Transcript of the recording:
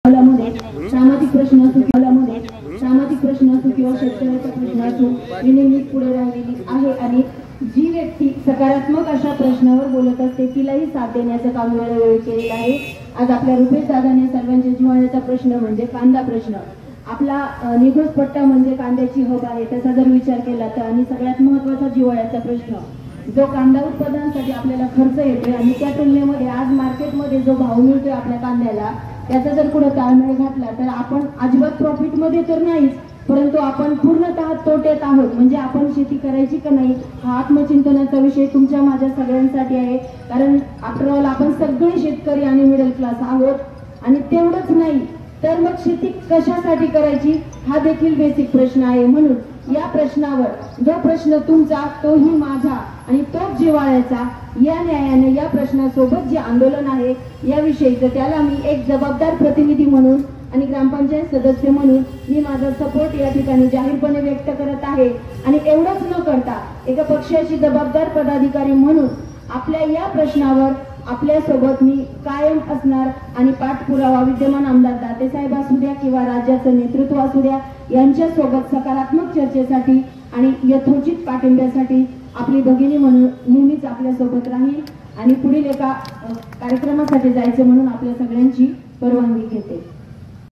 सामाजिक प्रश्न असो किंवा शेतकऱ्याचा प्रश्न असो, मी नेहमीच पुढे राहिलेली आहे आणि जी व्यक्ती सकारात्मक अशा प्रश्नावर बोलत असते तिलाही साथ देण्याचं काम वेळोवेळी केलेलं आहे। आज आपल्या रुपेश दादाने सर्वांच्या जिव्हाळ्याचा प्रश्न म्हणजे कांदा प्रश्न, आपला निघोज पट्टा म्हणजे कांद्याची हब आहे त्याचा जर विचार केला तर, आणि सगळ्यात महत्त्वाचा जिव्हाळ्याचा प्रश्न जो कांदा उत्पादनासाठी आपल्याला खर्च येतोय आणि त्या तुलनेमध्ये आज मार्केटमध्ये जो भाव मिळतोय आपल्या कांद्याला त्याचा जर पुढे ताळमेळ घातला तर आपण अजिबात प्रॉफिट मध्ये तर नाहीच, परंतु आपण पूर्णतः तोट्यात आहोत। म्हणजे आपण शेती करायची का नाही हा आत्मचिंतनाचा विषय तुमच्या माझ्या सगळ्यांसाठी आहे, कारण आफ्टर ऑल आपण सगळे शेतकरी आणि मिडल क्लास आहोत। आणि तेवढंच नाही तर मग शेती कशासाठी करायची हा देखील बेसिक प्रश्न आहे। म्हणून या प्रश्नावर जो प्रश्न तुमचा तोही माझा आणि तोच जिव्हाळ्याचा, या न्यायाने या प्रश्नासोबत जे आंदोलन आहे याविषयीचं त्याला मी एक जबाबदार प्रतिनिधी म्हणून आणि ग्रामपंचायत सदस्य म्हणून मी माझा सपोर्ट या ठिकाणी जाहीरपणे व्यक्त करत आहे। आणि एवढंच न करता एका पक्षाची जबाबदार पदाधिकारी म्हणून आपल्या या प्रश्नावर आपल्यासोबत मी कायम असणार आणि पाठपुरावा विद्यमान आमदार दातेसाहेब असू द्या किंवा राज्याचं नेतृत्व असू द्या यांच्यासोबत सकारात्मक चर्चेसाठी आणि यथोचित पाठिंब्यासाठी आपली भगिनी म्हणून नेहमीच आपल्यासोबत राहील आणि पुढील एका कार्यक्रमासाठी जायचं म्हणून आपल्या सगळ्यांची परवानगी घेते।